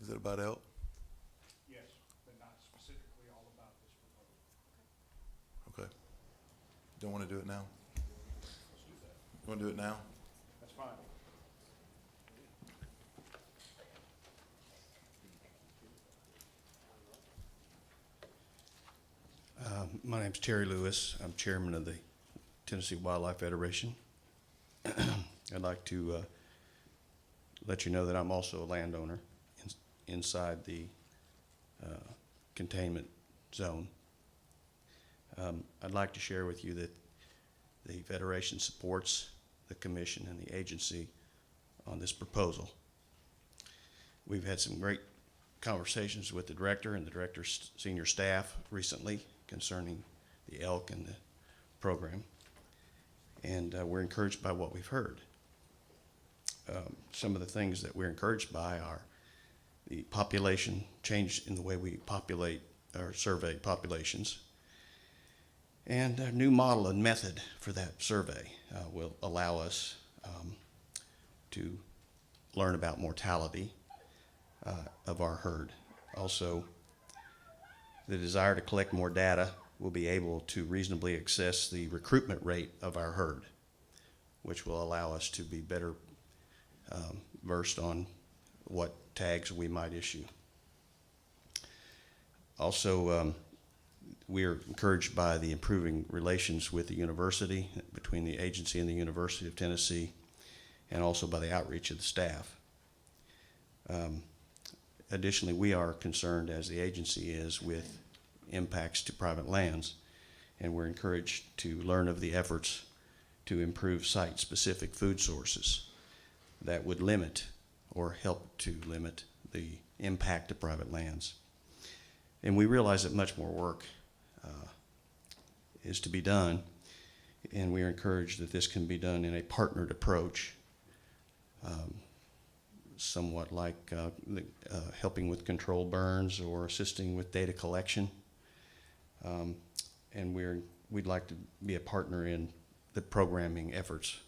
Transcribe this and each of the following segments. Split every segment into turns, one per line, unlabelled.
Is it about elk?
Yes, but not specifically all about this proposal.
Okay. Don't want to do it now?
Let's do that.
You want to do it now?
That's fine.
My name's Terry Lewis. I'm chairman of the Tennessee Wildlife Federation. I'd like to let you know that I'm also a landowner inside the containment zone. I'd like to share with you that the Federation supports the commission and the agency on this proposal. We've had some great conversations with the director and the director's senior staff recently concerning the elk and the program, and we're encouraged by what we've heard. Some of the things that we're encouraged by are the population change in the way we populate or survey populations, and a new model and method for that survey will allow us to learn about mortality of our herd. Also, the desire to collect more data will be able to reasonably assess the recruitment rate of our herd, which will allow us to be better versed on what tags we might issue. Also, we are encouraged by the improving relations with the university, between the agency and the University of Tennessee, and also by the outreach of the staff. Additionally, we are concerned, as the agency is, with impacts to private lands, and we're encouraged to learn of the efforts to improve site-specific food sources that would limit or help to limit the impact of private lands. And we realize that much more work is to be done, and we are encouraged that this can be done in a partnered approach, somewhat like helping with controlled burns or assisting with data collection. And we'd like to be a partner in the programming efforts.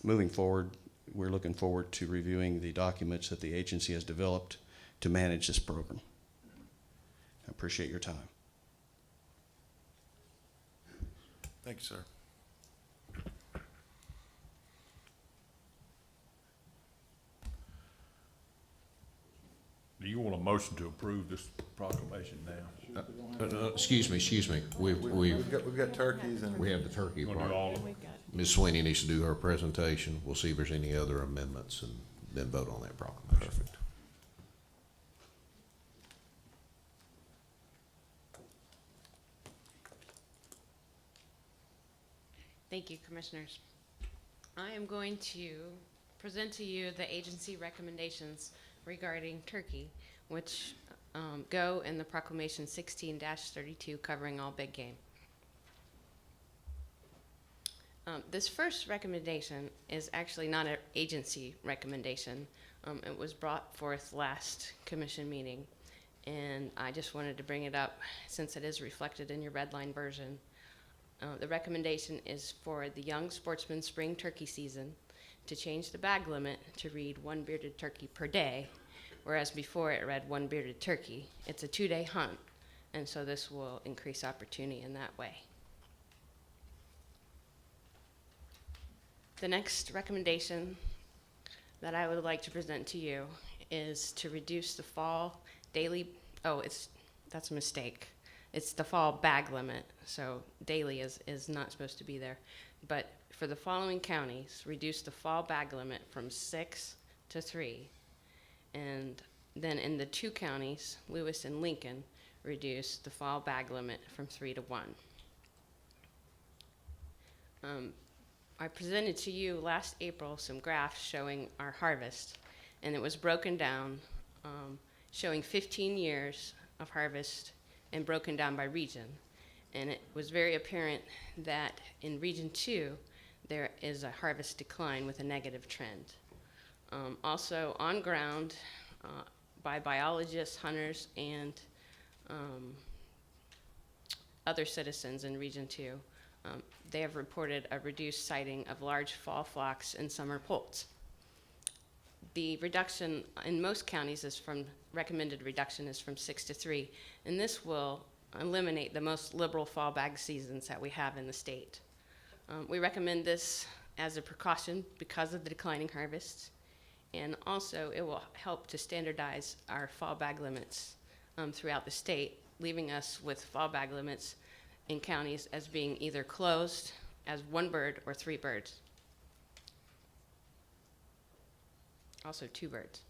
Moving forward, we're looking forward to reviewing the documents that the agency has developed to manage this program. I appreciate your time.
Thank you, sir.
Do you want a motion to approve this proclamation now?
Excuse me.
We've got turkeys and
We have the turkey
You want to do
part.
all of them?
Ms. Sweeney needs to do her presentation. We'll see if there's any other amendments and then vote on that proclamation.
perfect.
Thank you, Commissioners. I am going to present to you the agency recommendations regarding turkey, which go in the Proclamation 16-32 covering all big game. This first recommendation is actually not an agency recommendation. It was brought forth last commission meeting, and I just wanted to bring it up since it is reflected in your red line version. The recommendation is for the young sportsman spring turkey season to change the bag limit to read 1 bearded turkey per day, whereas before it read 1 bearded turkey. It's a 2-day hunt, and so this will increase opportunity in that way. The next recommendation that I would like to present to you is to reduce the fall daily, that's a mistake. It's the fall bag limit, so daily is not supposed to be there. But for the following counties, reduce the fall bag limit from 6 to 3. And then in the 2 counties, Lewis and Lincoln, reduce the fall bag limit from 3 to 1. I presented to you last April some graphs showing our harvest, and it was broken down, showing 15 years of harvest and broken down by region. And it was very apparent that in Region 2, there is a harvest decline with a negative trend. Also on ground, by biologists, hunters, and other citizens in Region 2, they have reported a reduced sighting of large fall flocks and summer poults. the reduction in most counties recommended reduction is from 6 to 3, and this will eliminate the most liberal fall bag seasons that we have in the state. We recommend this as a precaution because of the declining harvests, and also it will help to standardize our fall bag limits throughout the state, leaving us with fall bag limits in counties as being either closed as 1 bird or 3 birds. Also 2 birds.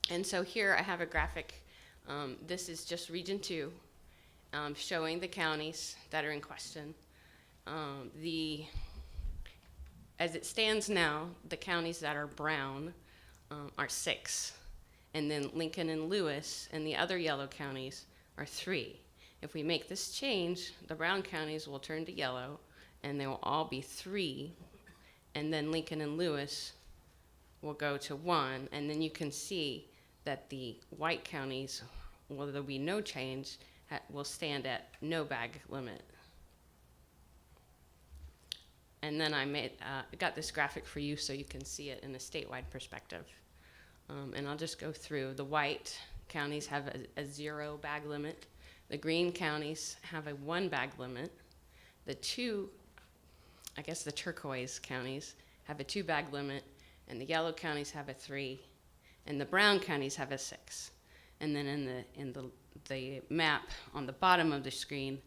And so here I have a graphic. This is just Region 2, showing the counties that are in question. As it stands now, the counties that are brown are 6. And then Lincoln and Lewis and the other yellow counties are 3. If we make this change, the brown counties will turn to yellow, and they will all be 3. And then Lincoln and Lewis will go to 1. And then you can see that the white counties, well, there'll be no change, will stand at no bag limit. And then I got this graphic for you so you can see it in a statewide perspective. And I'll just go through. The white counties have a 0 bag limit. The green counties have a 1 bag limit. The turquoise counties have a 2 bag limit, and the yellow counties have a 3, and the brown counties have a 6. And then in the map on the bottom of the screen,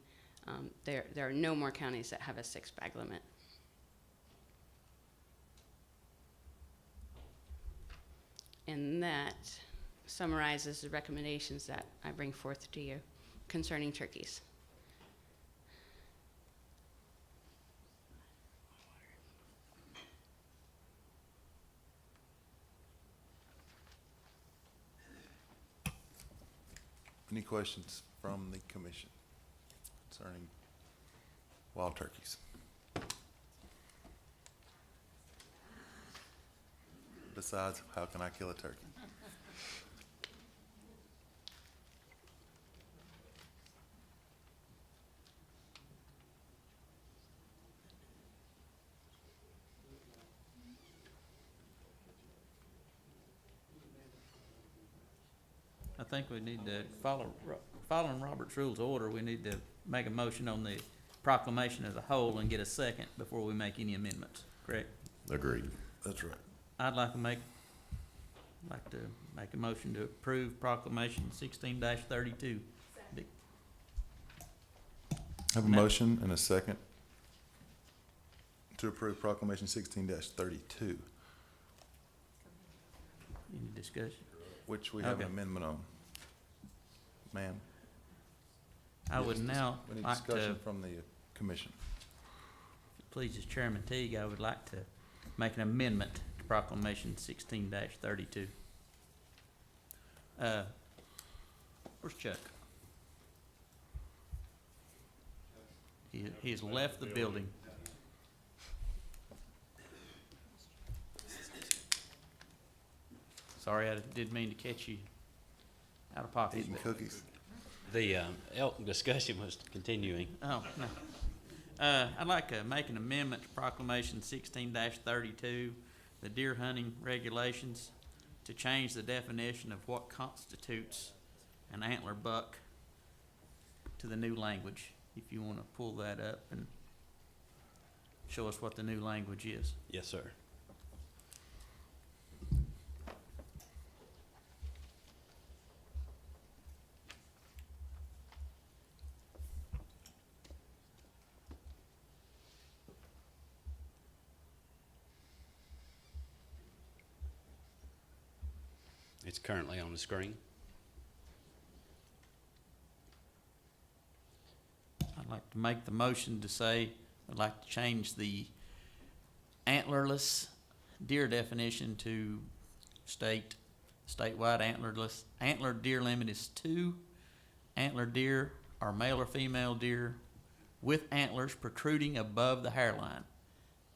there are no more counties that have a 6 bag limit. And that summarizes the recommendations that I bring forth to you concerning turkeys.
Any questions from the commission concerning wild turkeys? Besides, how can I kill a turkey?
I think we need to following Robert's Rules of Order, we need to make a motion on the proclamation as a whole and get a second before we make any amendments, correct?
Agreed.
That's right.
I'd like to make a motion to approve proclamation 16-32.
Have a motion and a second to approve proclamation 16-32,
Any discussion?
which we have an
Okay.
amendment on. Ma'am?
I would now
We need
like
discussion
to,
from the commission.
please, Chairman Teague, I would like to make an amendment to proclamation 16-32. Where's Chuck? He has left the building. Sorry, I didn't mean to catch you out of pocket.
Eating cookies.
The elk discussion was continuing.
Oh, no. I'd like to make an amendment to proclamation 16-32, the deer hunting regulations, to change the definition of what constitutes an antler buck to the new language. If you want to pull that up and show us what the new language is.
Yes, sir. It's currently on the screen.
I'd like to make the motion to say, I'd like to change the antlerless deer definition to statewide antlerless. Antler deer limit is 2. Antler deer are male or female deer with antlers protruding above the hairline.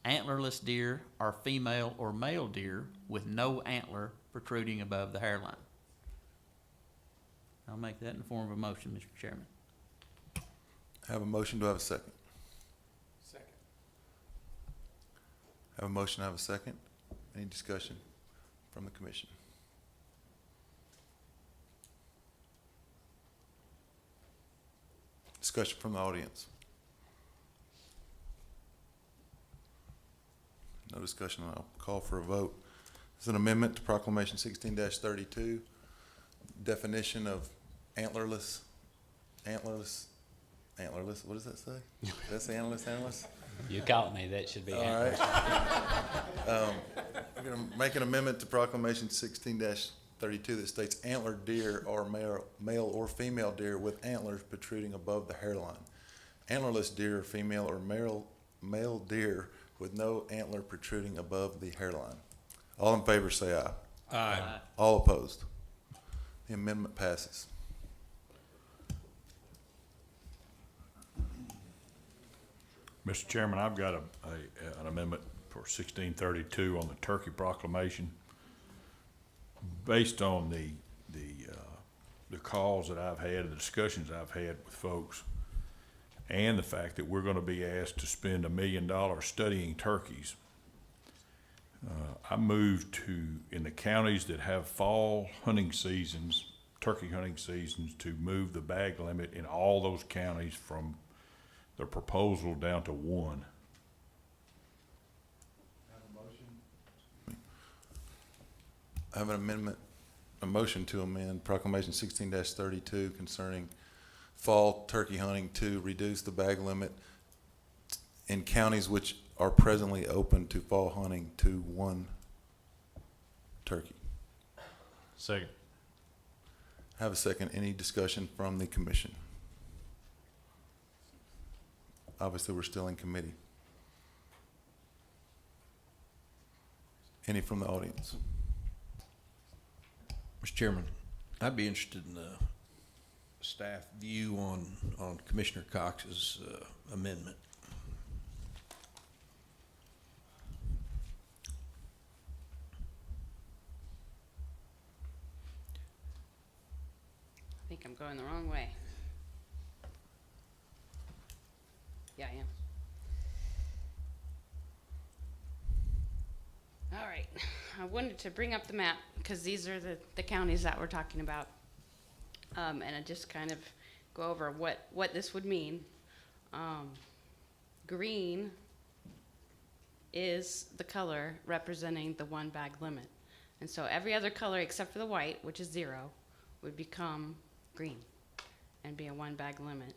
Antlerless deer are female or male deer with no antler protruding above the hairline. I'll make that in the form of a motion, Mr. Chairman.
Have a motion, do I have a second?
Second.
Have a motion, have a second. Any discussion from the commission? Discussion from the audience? No discussion, I'll call for a vote. It's an amendment to Proclamation 16-32, definition of antlerless, what does that say? That's antlerless?
You caught me, that should be
All
accurate.
right. We're gonna make an amendment to Proclamation 16-32 that states antlered deer are male or female deer with antlers protruding above the hairline. Antlerless deer are female or male deer with no antler protruding above the hairline. All in favor say aye.
Aye.
All opposed? The amendment passes.
Mr. Chairman, I've got an amendment for 1632 on the Turkey Proclamation. Based on the calls that I've had, the discussions I've had with folks, and the fact that we're going to be asked to spend $1 million studying turkeys, I moved to, in the counties that have fall hunting seasons, turkey hunting seasons, to move the bag limit in all those counties from the proposal down to 1.
I have an amendment, a motion to amend Proclamation 16-32 concerning fall turkey hunting to reduce the bag limit in counties which are presently open to fall hunting to 1 turkey.
Second.
Have a second. Any discussion from the commission? Obviously, we're still in committee. Any from the audience?
Mr. Chairman, I'd be interested in the staff view on Commissioner Cox's amendment.
I think I'm going the wrong way. Yeah, I am. All right, I wanted to bring up the map because these are the counties that we're talking about. And I just kind of go over what this would mean. Green is the color representing the 1 bag limit. And so every other color except for the white, which is 0, would become green and be a 1 bag limit.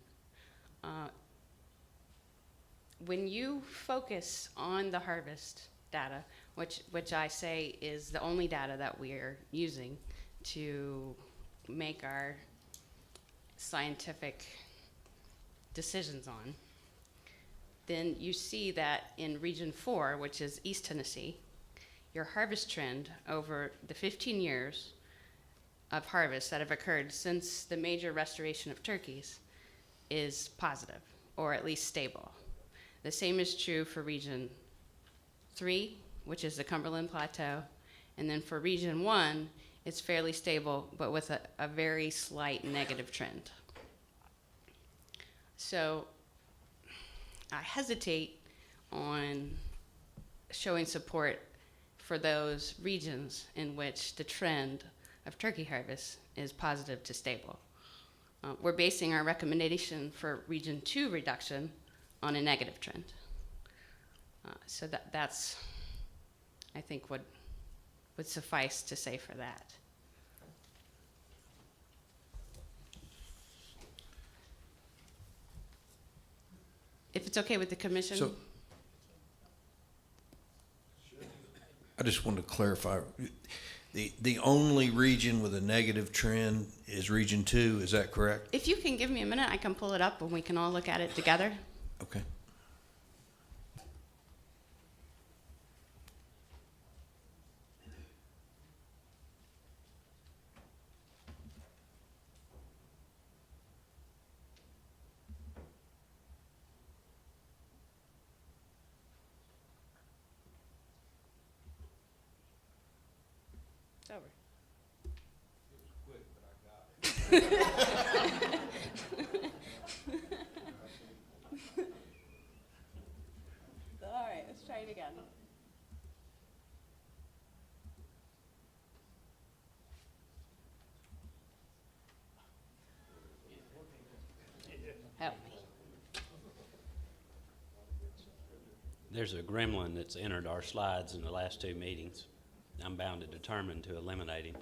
When you focus on the harvest data, which I say is the only data that we're using to make our scientific decisions on, then you see that in Region 4, which is East Tennessee, your harvest trend over the 15 years of harvests that have occurred since the major restoration of turkeys is positive, or at least stable. The same is true for Region 3, which is the Cumberland Plateau, and then for Region 1, it's fairly stable, but with a very slight negative trend. So I hesitate on showing support for those regions in which the trend of turkey harvest is positive to stable. We're basing our recommendation for Region 2 reduction on a negative trend. So that's, I think, would suffice to say for that. If it's okay with the commission.
So I just wanted to clarify. The only region with a negative trend is Region 2, is that correct?
If you can give me a minute, I can pull it up and we can all look at it together.
Okay.
It's over. All right, let's try it again.
there's a gremlin that's entered our slides in the last two meetings. I'm bound and determined to eliminate him.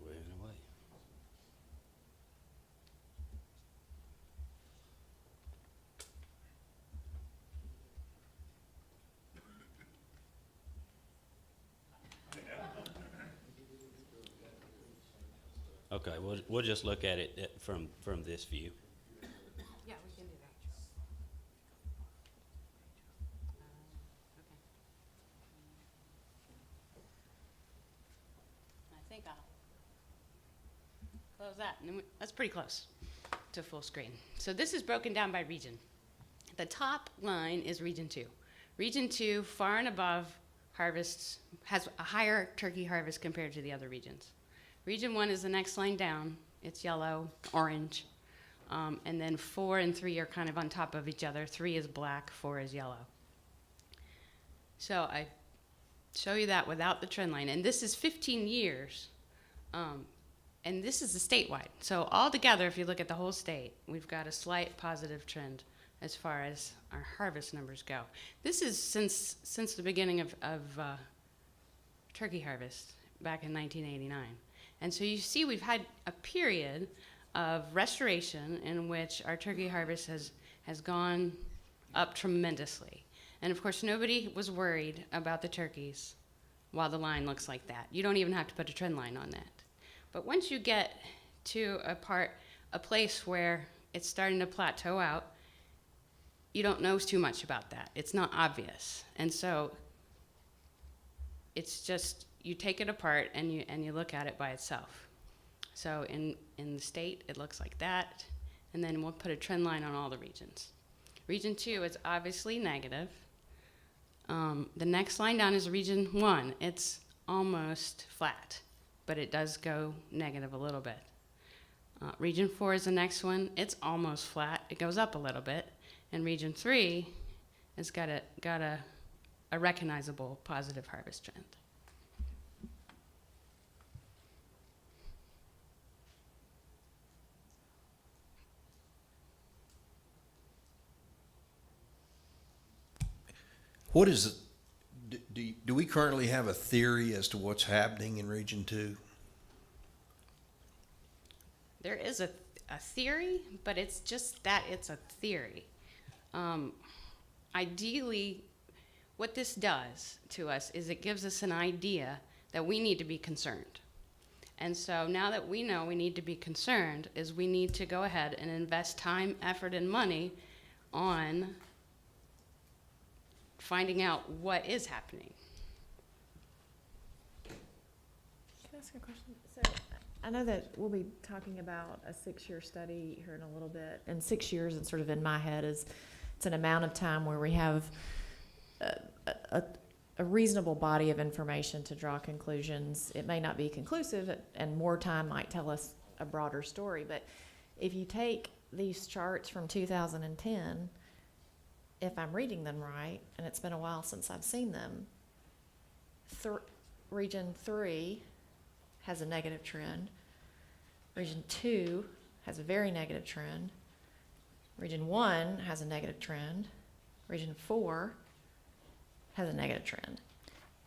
Moving away. Okay, we'll just look at it from this view.
Yeah, we can do that. I think I'll close that. And then that's pretty close to full screen. So this is broken down by region. The top line is Region 2. Region 2, far and above, harvests, has a higher turkey harvest compared to the other regions. Region 1 is the next line down. It's yellow, orange. And then 4 and 3 are kind of on top of each other. 3 is black, 4 is yellow. So I show you that without the trend line. And this is 15 years. And this is the statewide. So altogether, if you look at the whole state, we've got a slight positive trend as far as our harvest numbers go. This is since the beginning of turkey harvest back in 1989. And so you see we've had a period of restoration in which our turkey harvest has gone up tremendously. And of course, nobody was worried about the turkeys while the line looks like that. You don't even have to put a trend line on that. But once you get to a place where it's starting to plateau out, you don't know too much about that. It's not obvious. And so it's just, you take it apart and you look at it by itself. So in the state, it looks like that. And then we'll put a trend line on all the regions. Region 2 is obviously negative. The next line down is Region 1. It's almost flat, but it does go negative a little bit. Region 4 is the next one. It's almost flat. It goes up a little bit. And Region 3 has got a recognizable positive harvest trend.
What is it? Do we currently have a theory as to what's happening in Region 2?
There is a theory, but it's just that it's a theory. Ideally, what this does to us is it gives us an idea that we need to be concerned. And so now that we know we need to be concerned, is we need to go ahead and invest time, effort, and money on finding out what is happening.
Can I ask a question? So I know that we'll be talking about a 6-year study here in a little bit, and 6 years, and sort of in my head, is it's an amount of time where we have a reasonable body of information to draw conclusions. It may not be conclusive, and more time might tell us a broader story. But if you take these charts from 2010, if I'm reading them right, and it's been a while since I've seen them, Region 3 has a negative trend. Region 2 has a very negative trend. Region 1 has a negative trend. Region 4 has a negative trend.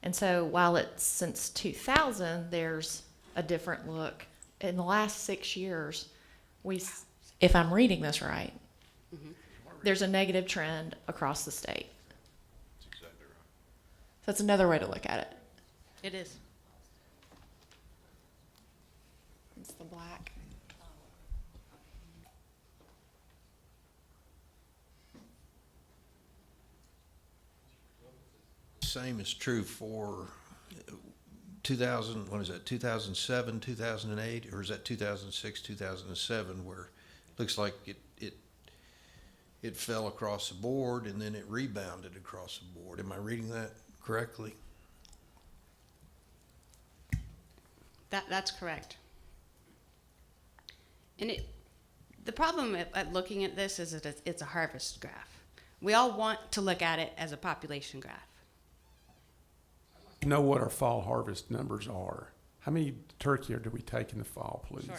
And so while it's since 2000, there's a different look. In the last 6 years, if I'm reading this right, there's a negative trend across the state.
That's exactly right.
So that's another way to look at it.
It is.
It's the black.
Same is true for 2000, what is that, 2007, 2008, or is that 2006, 2007, where it looks like it fell across the board and then it rebounded across the board. Am I reading that correctly?
That's correct. And the problem at looking at this is that it's a harvest graph. We all want to look at it as a population graph.
know what our fall harvest numbers are. How many turkey do we take in the fall, please?
Sure.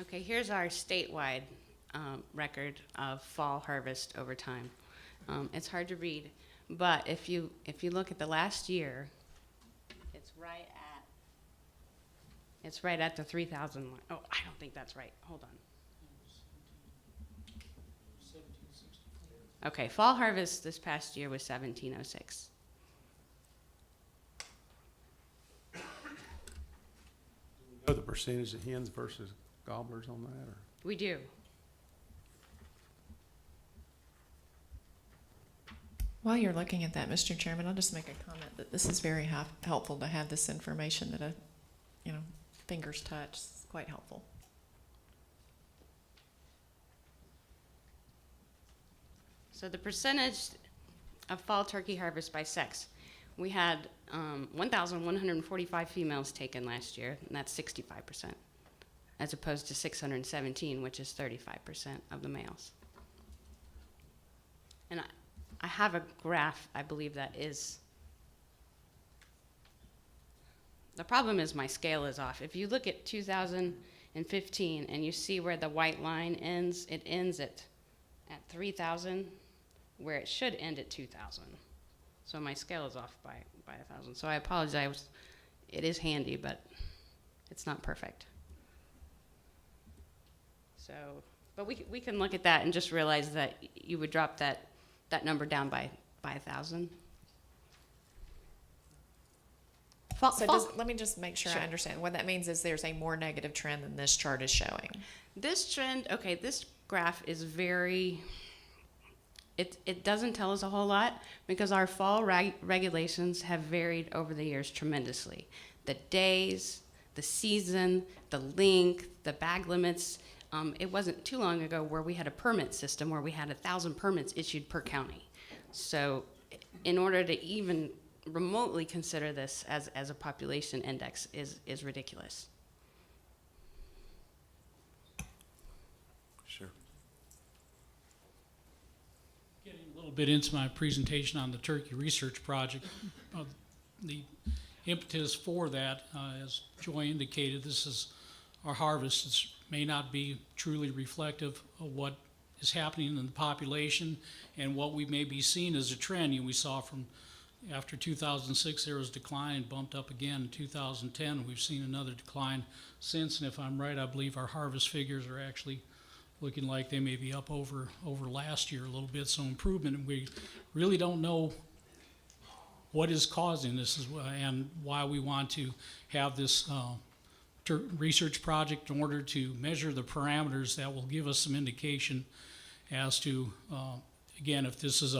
Okay, here's our statewide record of fall harvest over time. It's hard to read, but if you look at the last year, it's right at the 3,000 line. Oh, I don't think that's right. Hold on. Okay, fall harvest this past year was 1706.
Know the percentage of hens versus gobblers on that, or?
We do.
While you're looking at that, Mr. Chairman, I'll just make a comment that this is very helpful to have this information at a, finger's touch. It's quite helpful.
So the percentage of fall turkey harvest by sex, we had 1,145 females taken last year, and that's 65%, as opposed to 617, which is 35% of the males. And I have a graph, I believe that is. The problem is my scale is off. If you look at 2015 and you see where the white line ends, it ends at 3,000, where it should end at 2,000. So my scale is off by 1,000. So I apologize. It is handy, but it's not perfect. So, but we can look at that and just realize that you would drop that number down by 1,000.
Let me just make sure I understand. What that means is there's a more negative trend than this chart is showing.
This trend, okay, this graph is very, it doesn't tell us a whole lot because our fall regulations have varied over the years tremendously. The days, the season, the length, the bag limits. It wasn't too long ago where we had a permit system where we had 1,000 permits issued per county. So in order to even remotely consider this as a population index is ridiculous.
Sure.
Getting a little bit into my presentation on the Turkey Research Project, the impetus for that, as Joy indicated, this is our harvest. It may not be truly reflective of what is happening in the population and what we may be seeing as a trend. We saw from after 2006 there was decline and bumped up again in 2010. We've seen another decline since, and if I'm right, I believe our harvest figures are actually looking like they may be up over last year a little bit, so improvement, and we really don't know what is causing this and why we want to have this research project in order to measure the parameters that will give us some indication as to, again, if this is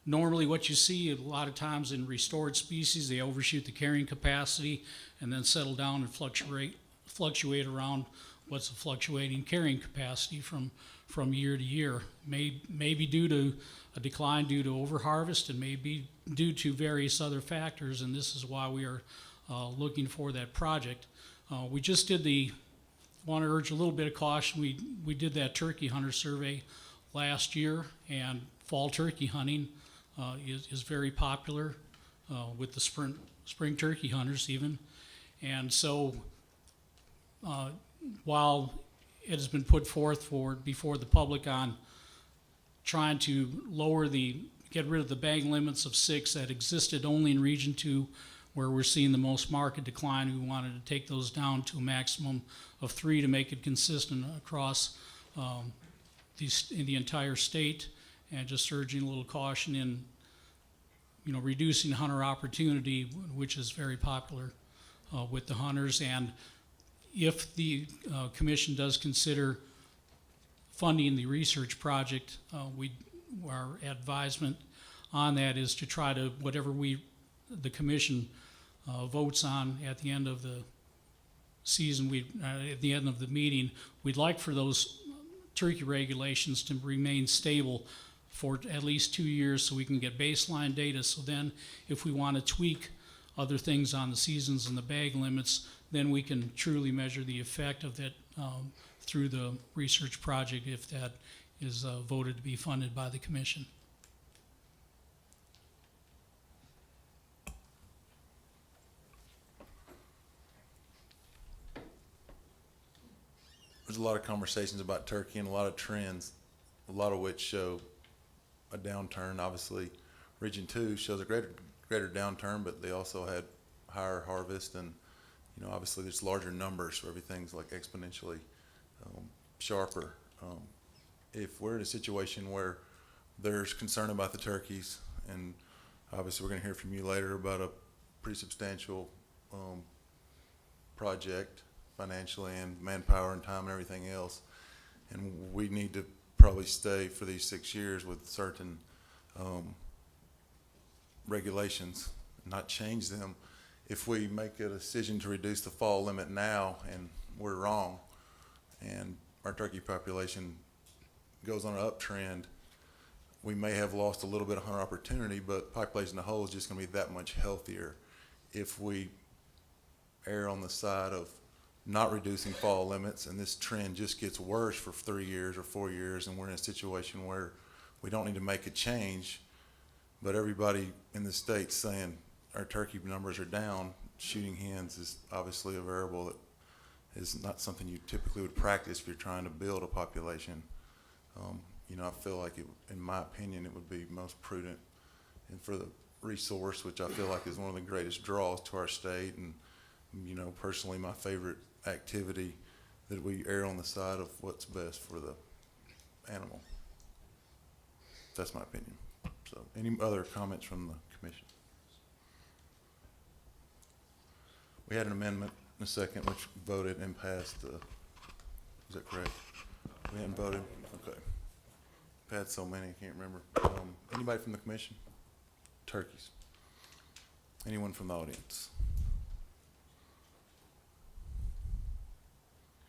normally what you see a lot of times in restored species, they overshoot the carrying capacity and then settle down and fluctuate around what's a fluctuating carrying capacity from year to year. May be due to a decline due to overharvest and may be due to various other factors, and this is why we are looking for that project. We just want to urge a little bit of caution. We did that turkey hunter survey last year, and fall turkey hunting is very popular with the spring turkey hunters even. And so while it has been put forth before the public on trying to get rid of the bag limits of 6 that existed only in Region 2, where we're seeing the most market decline, we wanted to take those down to a maximum of 3 to make it consistent across in the entire state, and just urging a little caution in reducing hunter opportunity, which is very popular with the hunters. And if the commission does consider funding the research project, our advisement on that is to try to, whatever the commission votes on at the end of the season, at the end of the meeting, we'd like for those turkey regulations to remain stable for at least 2 years so we can get baseline data. So then if we want to tweak other things on the seasons and the bag limits, then we can truly measure the effect of that through the research project if that is voted to be funded by the commission.
There's a lot of conversations about turkey and a lot of trends, a lot of which show a downturn. Obviously, Region 2 shows a greater downturn, but they also had higher harvest, and obviously there's larger numbers, so everything's like exponentially sharper. If we're in a situation where there's concern about the turkeys, and obviously we're going to hear from you later about a pretty substantial project financially and manpower and time and everything else, and we need to probably stay for these 6 years with certain regulations, not change them. If we make a decision to reduce the fall limit now and we're wrong and our turkey population goes on an uptrend, we may have lost a little bit of hunter opportunity, but population as a whole is just going to be that much healthier if we err on the side of not reducing fall limits, and this trend just gets worse for 3 years or 4 years, and we're in a situation where we don't need to make a change, but everybody in the state's saying our turkey numbers are down. Shooting hens is obviously a variable that is not something you typically would practice if you're trying to build a population. I feel like, in my opinion, it would be most prudent, and for the resource, which I feel like is one of the greatest draws to our state, and personally my favorite activity, that we err on the side of what's best for the animal. That's my opinion. So, any other comments from the commission? We had an amendment in a second which voted and passed. Is that correct? We hadn't voted? Okay. We've had so many, I can't remember. Anybody from the commission? Turkeys. Anyone from the audience?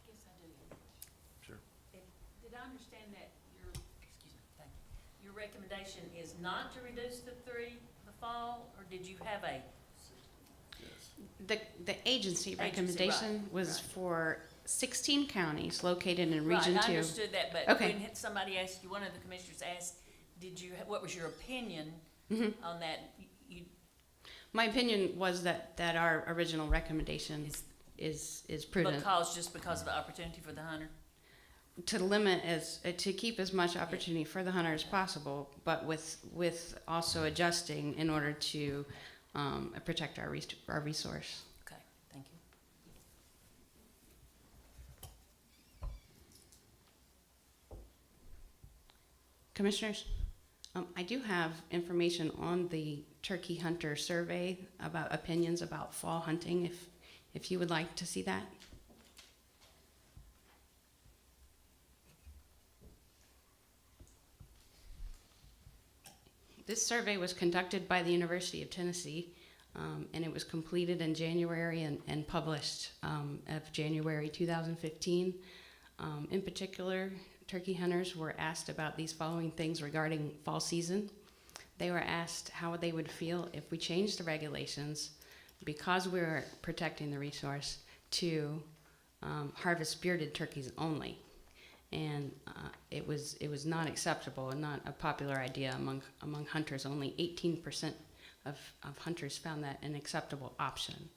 I guess I do.
Sure.
Did I understand that your recommendation is not to reduce the fall, or did you have a?
The agency recommendation
right,
was
right.
for 16 counties located in Region 2.
Right, I understood that, but
Okay.
when somebody asked you, one of the commissioners asked, what was your opinion on that?
My opinion was that our original recommendation is prudent.
Because of the opportunity for the hunter?
To limit to keep as much opportunity for the hunter as possible, but with also adjusting in order to protect our resource.
Okay, thank you.
Commissioners, I do have information on the turkey hunter survey about opinions about fall hunting, if you would like to see that. This survey was conducted by the University of Tennessee, and it was completed in January and published of January 2015. In particular, turkey hunters were asked about these following things regarding fall season. They were asked how they would feel if we changed the regulations because we were protecting the resource to harvest bearded turkeys only. And it was not acceptable and not a popular idea among hunters. Only 18% of hunters found that an acceptable option.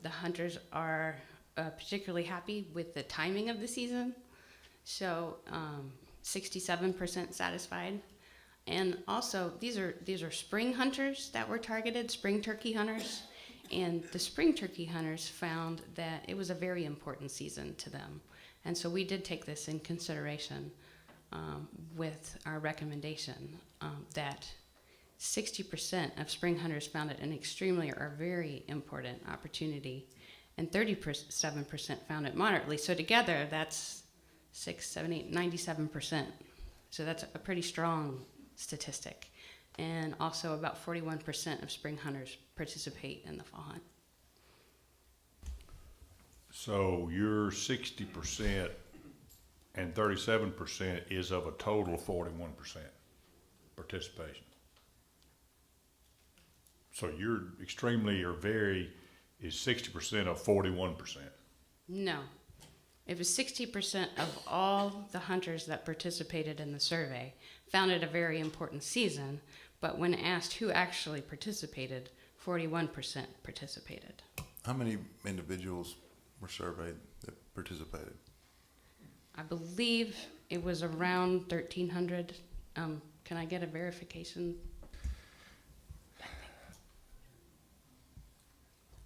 The hunters are particularly happy with the timing of the season, so 67% satisfied. And also, these are spring hunters that were targeted, spring turkey hunters. And the spring turkey hunters found that it was a very important season to them. And so we did take this in consideration with our recommendation that 60% of spring hunters found it an extremely or very important opportunity, and 37% found it moderately. So together, that's 6, 7, 8, 97%. So that's a pretty strong statistic. And also about 41% of spring hunters participate in the fall hunt.
So your 60% and 37% is of a total of 41% participation. So you're extremely or very is 60% of 41%.
No. It was 60% of all the hunters that participated in the survey found it a very important season, but when asked who actually participated, 41% participated.
How many individuals were surveyed that participated?
I believe it was around 1,300. Can I get a verification?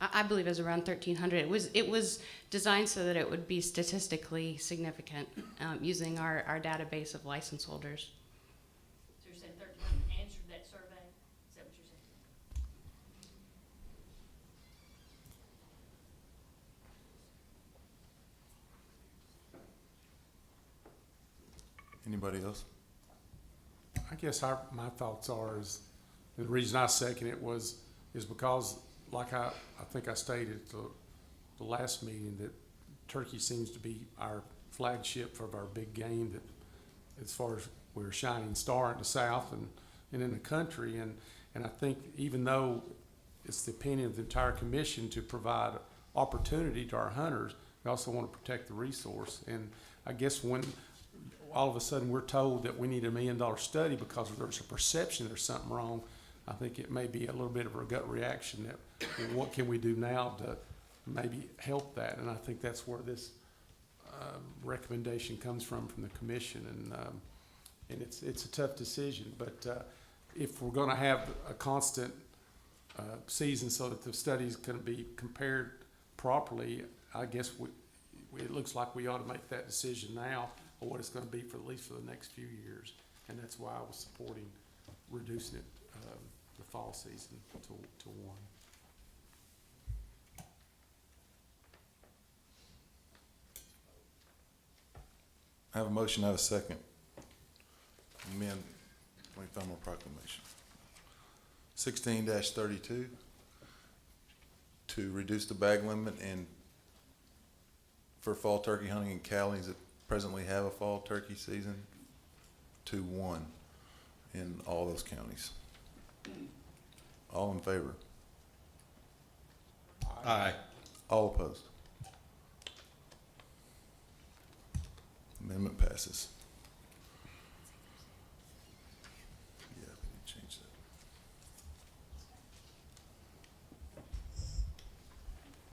I believe it was around 1,300. It was designed so that it would be statistically significant using our database of license holders.
So you're saying 1,300 answered that survey? Is that what you're saying?
Anybody else?
I guess my thoughts are is, the reason I second it is because, like I think I stated at the last meeting, that turkey seems to be our flagship of our big game, that as far as we're a shining star in the South and in the country. And I think even though it's the opinion of the entire commission to provide opportunity to our hunters, we also want to protect the resource. And I guess when all of a sudden we're told that we need $1 million study because there's a perception there's something wrong, I think it may be a little bit of a gut reaction that, well, what can we do now to maybe help that? And I think that's where this recommendation comes from the commission. And it's a tough decision, but if we're going to have a constant season so that the studies can be compared properly, I guess it looks like we ought to make that decision now on what it's going to be for at least for the next few years. And that's why I was supporting reducing it the fall season to 1.
I have a motion, I have a second. Amend 25 more proclamation. 16-32 to reduce the bag limit and for fall turkey hunting in counties that presently have a fall turkey season to 1 in all those counties. All in favor?
Aye.
All opposed? Amendment passes.